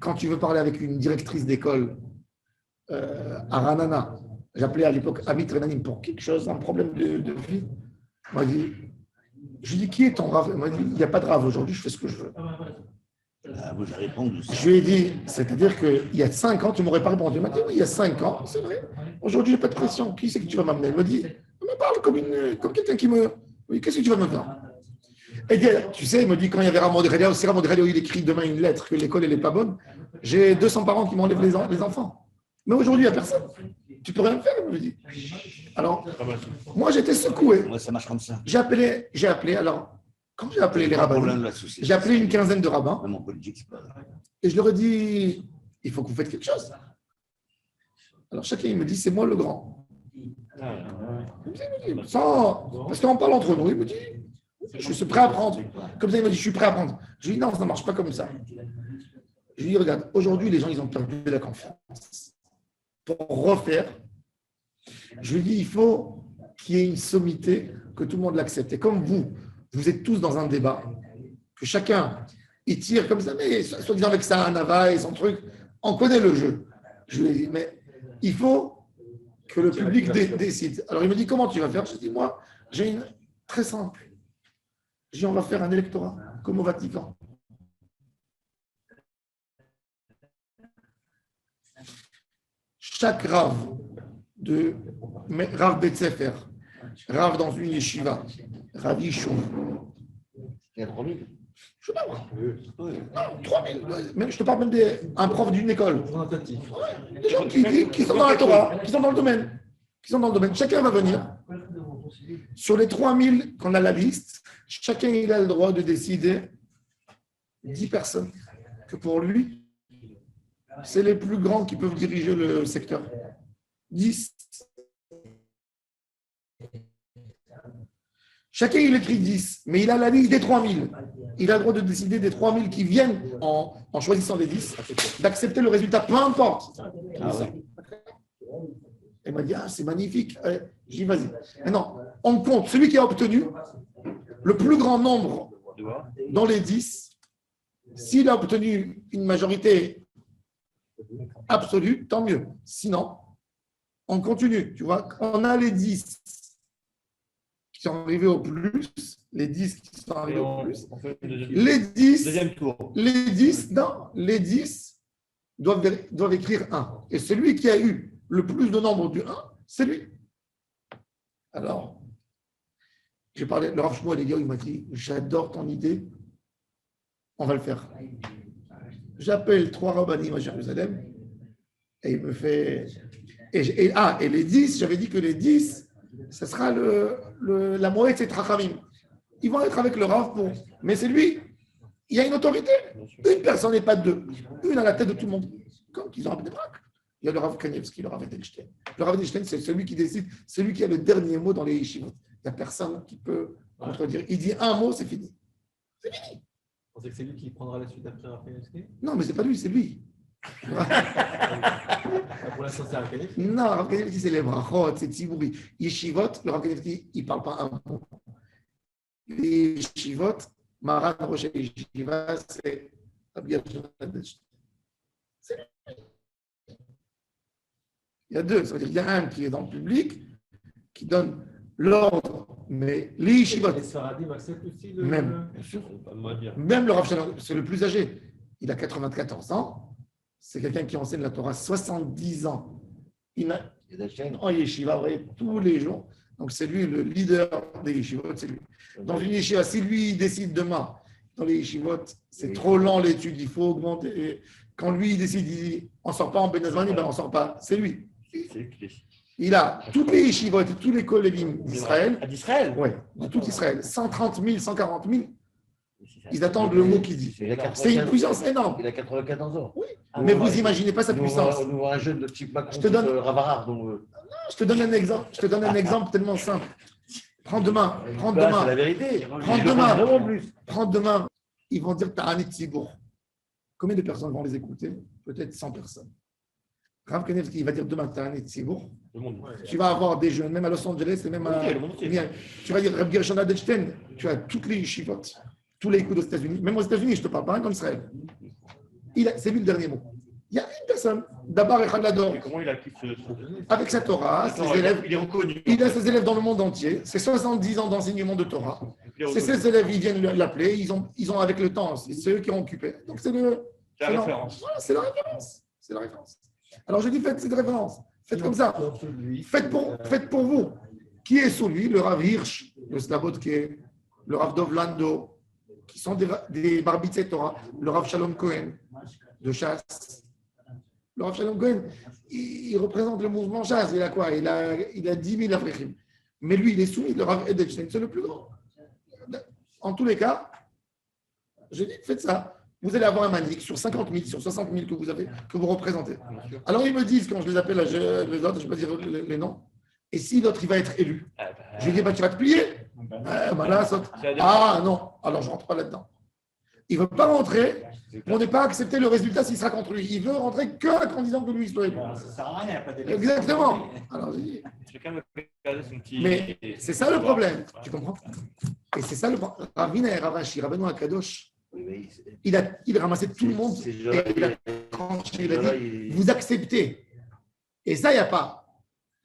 Quand tu veux parler avec une directrice d'école à Ranana, j'appelais à l'époque Amit Renanim pour quelque chose, un problème de vie. Il m'a dit, je lui dis, qui est ton Rav? Il m'a dit, il n'y a pas de Rav aujourd'hui, je fais ce que je veux. Vous avez répondu. Je lui ai dit, c'est-à-dire qu'il y a 5 ans, tu ne m'aurais pas répondu. Il m'a dit, oui, il y a 5 ans, c'est vrai. Aujourd'hui, je n'ai pas de pression. Qui c'est que tu vas m'amener? Il me dit, il me parle comme quelqu'un qui me. Oui, qu'est-ce que tu vas me faire? Et tu sais, il me dit, quand il y avait Ramon Derelia, aussi Ramon Derelia, il écrit demain une lettre que l'école n'est pas bonne. J'ai 200 parents qui m'enlèvent les enfants. Mais aujourd'hui, il n'y a personne. Tu peux rien faire, il me dit. Alors, moi, j'étais secoué. Moi, ça marche comme ça. J'ai appelé, alors, quand j'ai appelé les rabbins, j'ai appelé une quinzaine de rabbins. Même en politique, c'est pas. Et je leur ai dit, il faut que vous faites quelque chose. Alors chacun, il me dit, c'est moi le grand. Il me dit, parce qu'on parle entre nous, il me dit, je suis prêt à apprendre. Comme ça, il me dit, je suis prêt à apprendre. Je lui dis, non, ça ne marche pas comme ça. Je lui dis, regarde, aujourd'hui, les gens, ils ont perdu la confiance. Pour refaire, je lui dis, il faut qu'il y ait une sommité, que tout le monde l'accepte. Et comme vous êtes tous dans un débat, que chacun, il tire comme ça, mais soit disant avec ça, un Nava et son truc, on connaît le jeu. Je lui ai dit, mais il faut que le public décide. Alors il me dit, comment tu vas faire? Je dis, moi, j'ai une très simple. Je dis, on va faire un électorat, comme au Vatican. Chaque Rav Rav Betsefer, Rav dans une yeshiva, Rav Yishuv. Il y a 3000. Je sais pas moi. Non, 3000. Même, je te parle même d'un prof d'une école. Des gens qui sont dans la Torah, qui sont dans le domaine. Chacun va venir. Sur les 3000 qu'on a la liste, chacun il a le droit de décider 10 personnes. Que pour lui, c'est les plus grands qui peuvent diriger le secteur. 10. Chacun, il écrit 10, mais il a la liste des 3000. Il a le droit de décider des 3000 qui viennent en choisissant les 10, d'accepter le résultat, peu importe. Il m'a dit, c'est magnifique. Allez, je dis, vas-y. Maintenant, on compte celui qui a obtenu le plus grand nombre dans les 10. S'il a obtenu une majorité absolue, tant mieux. Sinon, on continue. Tu vois, on a les 10 qui sont arrivés au plus, les 10 qui sont arrivés au plus. Les 10, deuxième tour. Les 10 doivent écrire 1. Et celui qui a eu le plus de nombre du 1, c'est lui. Alors, j'ai parlé, le Rav Shmuel il m'a dit, j'adore ton idée, on va le faire. J'appelle 3 rabbinim à Jérusalem, et il me fait... Et les 10, j'avais dit que les 10, ce sera la moët et Trachamim. Ils vont être avec le Rav pour... Mais c'est lui, il y a une autorité. Une personne n'est pas deux. Une à la tête de tout le monde. Comme qu'ils ont appelé Brak. Il y a le Rav Kanievski, le Rav Edelstein. Le Rav Edelstein, c'est celui qui décide, celui qui a le dernier mot dans les yeshivot. Il n'y a personne qui peut contredire. Il dit un mot, c'est fini. C'est fini. Vous pensez que c'est lui qui prendra la suite après Rav Kanievski? Non, mais ce n'est pas lui, c'est lui. Pour l'instant, c'est Rav Kanievski. Non, Rav Kanievski, c'est les brachot, c'est Tzibouri. Yeshivot, le Rav Kanievski, il ne parle pas un mot. les yeshivot, Maran Rosh Yeshiva, c'est Rabbi Gershon Adlestrstein. C'est lui. Il y a deux, ça veut dire qu'il y a un qui est dans le public, qui donne l'ordre, mais les yeshivot, Les Sfaradim acceptent aussi le. même, bien sûr, Pas de moi à dire. même le Rav Shalom, c'est le plus âgé, il a 94 ans, c'est quelqu'un qui enseigne la Torah 70 ans. Il a en yeshiva, vous voyez, tous les jours. Donc c'est lui le leader des yeshivot, c'est lui. Dans une yeshiva, si lui il décide demain, dans les yeshivot, c'est trop lent l'étude, il faut augmenter. Et quand lui il décide, il dit, on ne sort pas en Benazmani, ben on ne sort pas, c'est lui. C'est lui qui décide. Il a toutes les yeshivot et tous les collégim d'Israël, À d'Israël. ouais, de tout Israël, 130 000, 140 000, ils attendent le mot qu'il dit. C'est une puissance énorme. Il a 94 ans. Mais vous imaginez pas sa puissance. On voit un jeune de type Macron, Je te donne- Ravarard. Donc, Je te donne un exemple. Je te donne un exemple tellement simple. Prends demain. c'est la vérité. Prends Il demain. le vraiment plus. Prends demain. Ils vont dire Ta'anit Tzibour. Combien de personnes vont les écouter? Peut-être 100 personnes. Rav Kanevski, il va dire demain Ta'anit Tzibour. Le monde. Tu vas avoir des jeunes, même à Los Angeles et même à. Le monde entier. Tu vas dire Rabbi Gershon Adlestrstein. Tu as toutes les yeshivot, tous les écoutes aux États-Unis. Même aux États-Unis, je ne te parle pas, même en Israël. C'est lui le dernier mot. Il y a une personne, d'abord Echad Lador, Mais comment il a acquis ce truc? avec sa Torah, ses Attends, élèves. il est reconnu. Il a ses élèves dans le monde entier. C'est 70 ans d'enseignement de Torah. Il est C'est reconnu. ses élèves, ils viennent l'appeler. Ils ont avec le temps, c'est eux qui ont occupé. Donc c'est le. C'est la référence. Voilà, c'est la référence. C'est la référence. Alors je dis faites cette référence. Faites comme ça. Faites pour vous. Qui est sous lui? Le Rav Hirsch, le Slabodke, le Rav Dovlando, qui sont des Barbitze Torah, le Rav Shalom Cohen de Chasse. Le Rav Shalom Cohen, il représente le mouvement Chasse. Il a quoi? Il a 10 000 Africains. Mais lui, il est soumis. Le Rav Edelstein, c'est le plus grand. En tous les cas, je dis, faites ça. Vous allez avoir un manique sur 50 000, sur 60 000 que vous représentez. Alors ils me disent, quand je les appelle les autres, je ne vais pas dire les noms, et si l'autre il va être élu, je lui dis, bah, tu vas te plier. Là, non, alors je ne rentre pas là-dedans. Il ne veut pas rentrer, on n'est pas accepté le résultat s'il sera contre lui. Il veut rentrer qu'un candidat que lui soit élu. Ça sert à rien, il n'y a pas d'élection. Exactement. Alors, j'ai dit, Chacun veut garder son petit. mais c'est ça le problème, tu comprends? Et c'est ça le problème. Ravina et Ravashi, Rabbeinu Akadosh, il a ramassé tout le monde et il a tranché. Il a dit, vous acceptez. Et ça, il n'y a pas.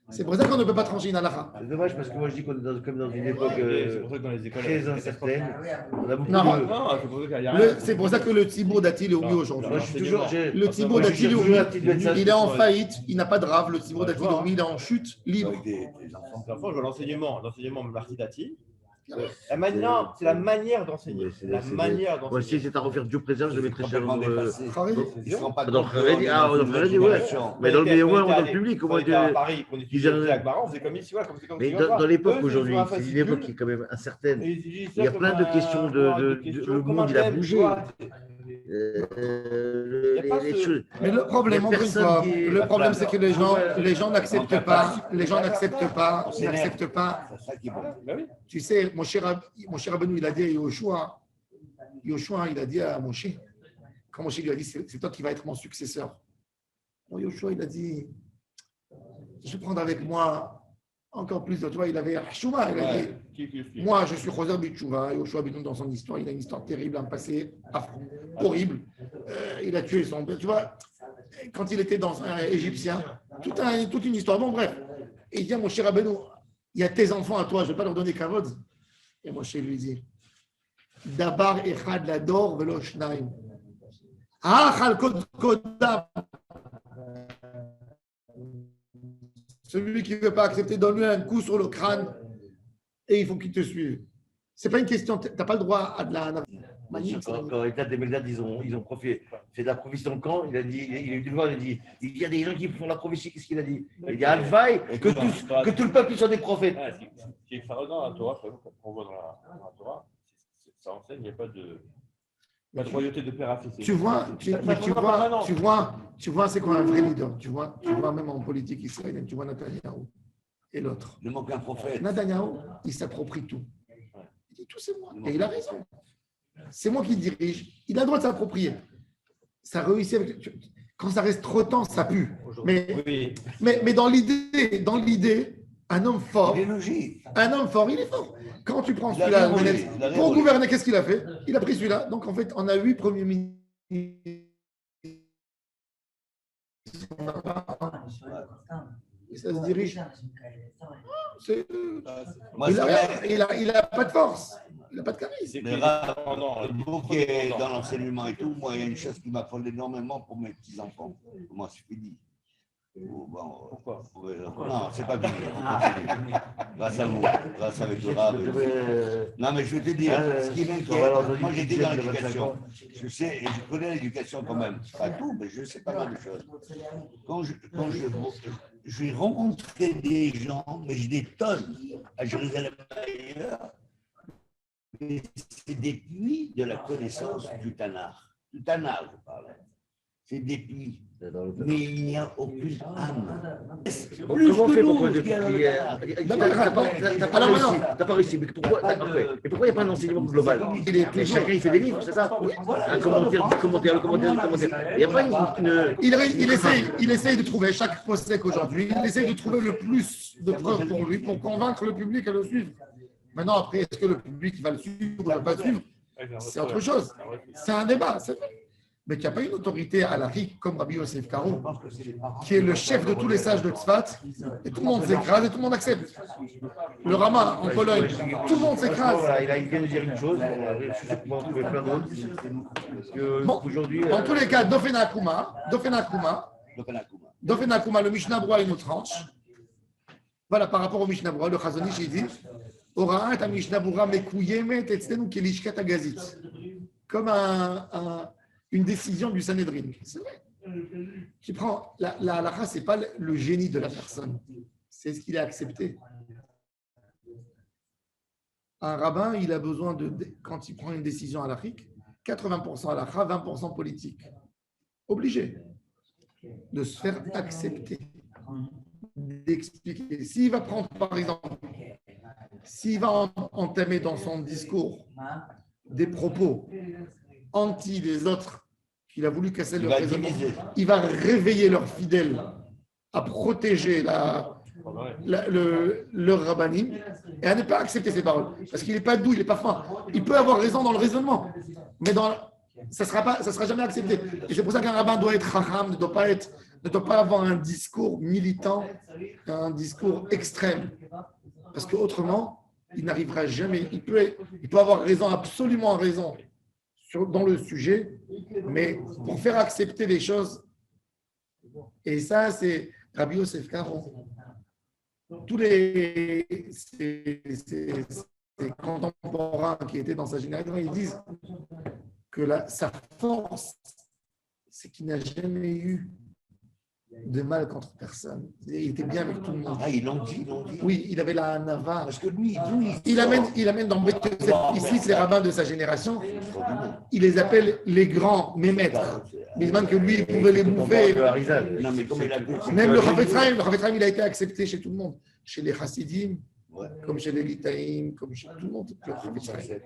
C'est pour ça qu'on ne peut pas trancher une halakha. C'est dommage parce que moi je dis qu'on est comme dans une époque C'est pour ça que dans les écoles. très incertaine. On a beaucoup Non, de. Non, c'est pour ça qu'il y a rien. C'est pour ça que le Thibaut d'Atil est au mieux aujourd'hui. Moi je suis toujours. Le Thibaut Moi, je suis d'Atil est au toujours mieux. un petit médecin. Il est en faillite, il n'a pas de rave. Le Thibaut d'Atil est au mieux, il est en chute libre. Avec des enfants. L'enfant, je vois l'enseignement Marty Dati. Non, c'est la manière d'enseigner. La manière Moi, si d'enseigner. c'est à refaire Dieu préserve, je mettrais cher. Complètement dépassé. Ils se rendent pas Dans compte le Haredi, de dans le Haredi, ouais. Mais dans le milieu, ouais, dans le public, on comment était à dire. Paris, on ils étudiait avaient- avec Baran, on faisait comme ici, comme c'est comme Mais tu vas dans voir. l'époque Eux, aujourd'hui, ils ont un c'est une fascicule, époque qui est quand même incertaine. et ils disent Il y a ça plein comme de questions le comme monde, un il a thème, bougé. tu vois. Les choses. Mais le problème, encore une fois, le problème, c'est que les gens n'acceptent pas, n'acceptent pas. C'est ça qui est bon. Bah oui. Tu sais, mon cher Rabbeinu, il a dit à Yoshua, il a dit à Moshe, quand Moshe lui a dit, c'est toi qui vas être mon successeur. Bon, Yoshua, il a dit, je vais prendre avec moi encore plus de toi. Il avait Hashuma, il a dit, moi, je suis Choser Bitchouva. Yoshua Binoun, dans son histoire, il a une histoire terrible, un passé affreux, horrible. Il a tué son père. Tu vois, quand il était dans un Égyptien, toute une histoire. Bon, bref. Et il dit à mon cher Rabbeinu, il y a tes enfants à toi, je ne vais pas leur donner kavod. Et Moshe lui dit, Dabar echad lador velo shnaim. Achal kodam. Celui qui ne veut pas accepter, donne-lui un coup sur le crâne et il faut qu'il te suive. Ce n'est pas une question, tu n'as pas le droit à de la manie. Quand Etat et Megdad, ils ont fait de la prophétie dans le camp, il a dit, il est venu voir, il a dit, il y a des gens qui font la prophétie, qu'est-ce qu'il a dit? Il dit, Alvaï, que tout le peuple soit des prophètes. Ce qui est extraordinaire dans la Torah, qu'on voit dans la Torah, ça enseigne, il n'y a pas de royauté de père à fils. Tu vois, c'est quoi un vrai leader. Tu vois même en politique israélienne, tu vois Netanyahou et l'autre. Il manque un prophète. Netanyahou, il s'approprie tout. Il dit tout c'est moi. Et il a raison. C'est moi qui dirige. Il a le droit de s'approprier. Ça réussit quand ça reste trop de temps, ça pue. Mais dans l'idée, Un homme fort, Il est logique. un homme fort, il est fort. Quand tu prends Il a celui-là, rien volé, Menez, il a rien pour volé. gouverner, qu'est-ce qu'il a fait? Il a pris celui-là. Donc en fait, on a 8 premiers ministres. Et ça se dirige. C'est- Moi, Il c'est a pas de force. Il n'a pas de charisme. mais vous qui est dans l'enseignement et tout, moi, il y a une chose qui m'affole énormément pour mes petits-enfants. Comment c'est fini? Bon, Pourquoi? Non, c'est pas fini. On continue. Grâce à vous, grâce avec le rab. Non, mais je vais te dire, ce qui m'inquiète, moi j'étais dans l'éducation. Je sais, et je connais l'éducation quand même. Pas tout, mais je sais pas mal de choses. Quand je vais rencontrer des gens, mais j'ai des tonnes à Jérusalem ailleurs, mais c'est des puits de la connaissance du Tanakh. Du Tanakh, je parle. C'est des puits. Mais il n'y a aucune âme. Comment on fait pour poser qu'il y a dans le prière? Tanakh. T'as pas réussi. Mais pourquoi il n'y a pas un enseignement global? Chacun il fait des livres, c'est ça? Un commentaire, du commentaire, le commentaire, du commentaire. Il n'y a pas une. Il essaye de trouver, chaque post-sec aujourd'hui, il essaye de trouver le plus de preuves pour lui, pour convaincre le public à le suivre. Maintenant, après, est-ce que le public va le suivre ou ne va pas le suivre? C'est autre chose. C'est un débat, c'est vrai. Mais qu'il n'y a pas une autorité à l'Afrique comme Rabbi Yosef Karo, qui est le chef de tous les sages de Tzfat, et tout le monde s'écrase et tout le monde accepte. Le Rama en Pologne, tout le monde s'écrase. Il vient de dire une chose, je suis sûr qu'on va en trouver plein d'autres. Bon, Aujourd'hui. en tous les cas, Dofena Akuma, le Mishnah Brura, il nous tranche. Voilà, par rapport au Mishnah Brura, le Chazon Ish, il dit Oraat à Mishnah Brura mekouyemet etztenu kelishkat agazit. Comme une décision du Sanhedrin. C'est vrai. Tu prends la halakha, ce n'est pas le génie de la personne, c'est ce qu'il a accepté. Un rabbin, il a besoin quand il prend une décision halachique, 80% halakha, 20% politique. Obligé de se faire accepter, d'expliquer. S'il va prendre, par exemple, s'il va entamer dans son discours des propos anti les autres, qu'il a voulu casser leur raisonnement, il va réveiller leurs fidèles à protéger leur rabbinim et à ne pas accepter ces paroles. Parce qu'il n'est pas doux, il n'est pas fin. Il peut avoir raison dans le raisonnement, mais ça sera jamais accepté. Et c'est pour ça qu'un rabbin doit être chacham, ne doit pas avoir un discours militant, un discours extrême. Parce qu'autrement, il n'arrivera jamais. Il peut avoir raison, absolument raison dans le sujet, mais pour faire accepter les choses, et ça, c'est Rabbi Yosef Karo. Tous ces contemporains qui étaient dans sa génération, ils disent que sa force, c'est qu'il n'a jamais eu de mal contre personne. Il était bien avec tout le monde. Ah, ils l'ont dit. Oui, il avait la nava. Parce que lui, il amène dans Beth Yosef, ici, les rabbins de sa génération, il les appelle les grands, mes maîtres. Mais même que lui, il pouvait les bouffer. Non, mais comme il a dit, Même le Chafetz Chaim, il a été accepté chez tout le monde. Chez les Chassidim, comme chez les Litaïm, comme chez tout le monde. Le Chafetz Chaim.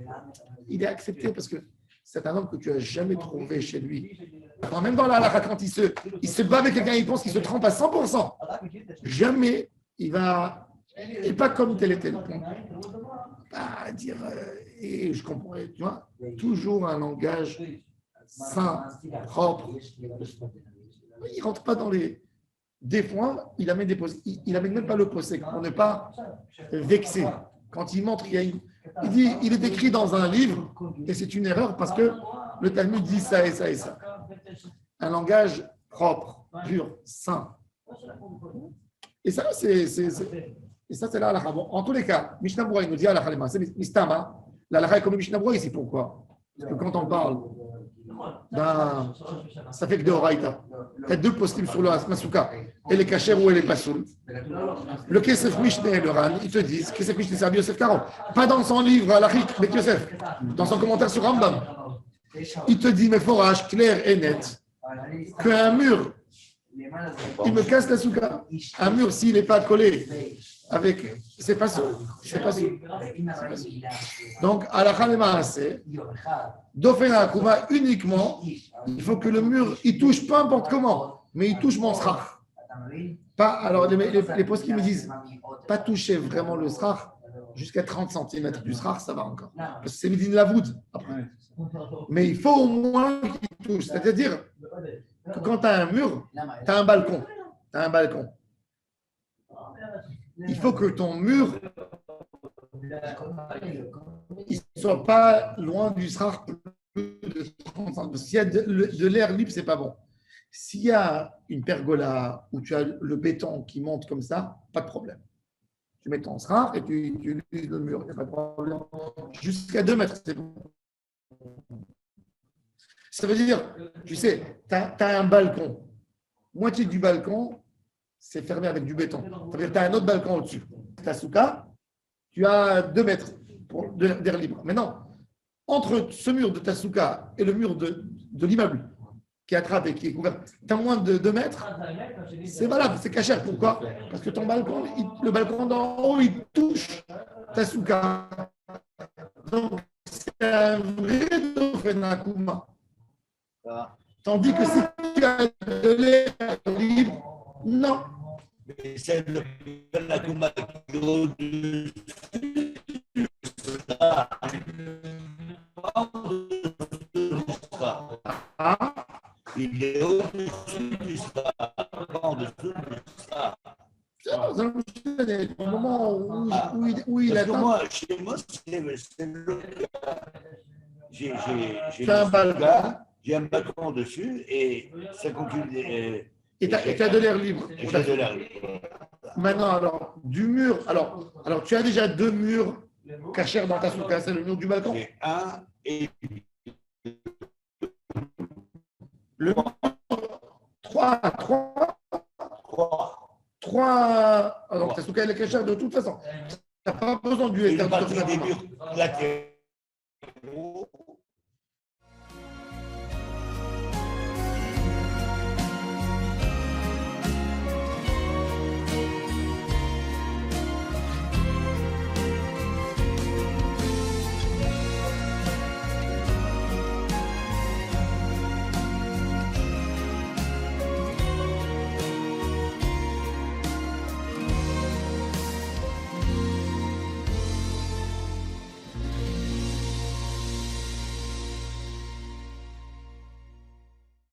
Il est accepté parce que c'est un homme que tu n'as jamais trouvé chez lui. Alors, même dans la halakha, quand il se bat avec quelqu'un, il pense qu'il se trompe à 100%. Jamais il va. Et pas comme tel et tel. Pas dire. Et je comprends, tu vois, toujours un langage sain, propre. Il ne rentre pas dans les. Des fois, il amène même pas le possèque pour ne pas vexer. Quand il montre, il est écrit dans un livre, et c'est une erreur parce que le Talmud dit ça et ça et ça. Un langage propre, pur, sain. Et ça, c'est la halakha. Bon, en tous les cas, Mishnah Brura, il nous dit halakha, c'est mistama. La halakha est comme Mishnah Brura ici. Pourquoi? Parce que quand on parle ça fait que de Horaïta. Il y a deux possibles sur le Masuka. Et les Kacher ou les Pasoul. Le Kesef Mishneh et le Ran, ils te disent Kesef Mishneh, c'est Rabbi Yosef Karo. Pas dans son livre, Alachik, Beth Yosef. Dans son commentaire sur Rambam. Il te dit, mais forage clair et net, qu'un mur, il me casse la souka. Un mur, s'il n'est pas collé avec. C'est pas ça. Donc, à la Khalemahase, Dofena Akuma, uniquement, il faut que le mur, il touche peu importe comment, mais il touche mon srach. Pas, alors, les postes qui me disent, pas toucher vraiment le srach, jusqu'à 30 cm du srach, ça va encore. Parce que c'est midin lavoud, après. Mais il faut au moins qu'il touche. C'est-à-dire que quand tu as un mur, tu as un balcon. Tu as un balcon. Il faut que ton mur ne soit pas loin du srach plus de 30 cm. S'il y a de l'air libre, ce n'est pas bon. S'il y a une pergola où tu as le béton qui monte comme ça, pas de problème. Tu mets ton srach et tu utilises le mur, il n'y a pas de problème. Jusqu'à 2 mètres, c'est bon. Ça veut dire, tu sais, tu as un balcon. Moitié du balcon, c'est fermé avec du béton. Ça veut dire que tu as un autre balcon au-dessus. Ta souka, tu as 2 mètres d'air libre. Maintenant, entre ce mur de ta souka et le mur de l'immeuble qui est attrapé, qui est couvert, tu as moins de 2 mètres, c'est valable, c'est cachère. Pourquoi? Parce que ton balcon, le balcon d'en haut, il touche ta souka. Donc, c'est un vrai Dofenakuma. Tandis que si tu as de l'air libre, non. Mais c'est le Dofenakuma qui est au-dessus. Il est au-dessus du spa, pas en dessous du spa. Au moment où il Parce que atteint. moi, chez moi, c'est le cas. J'ai un balcon. J'ai un balcon dessus et ça continue. Et tu as de l'air libre. J'ai de l'air libre. Maintenant, alors, du mur. Alors, tu as déjà 2 murs cachers dans ta souka. C'est le mur du balcon. J'ai un et Le 3. 3. Donc, ta souka, elle est cachère de toute façon. Tu n'as pas besoin du une partie des murs latéraux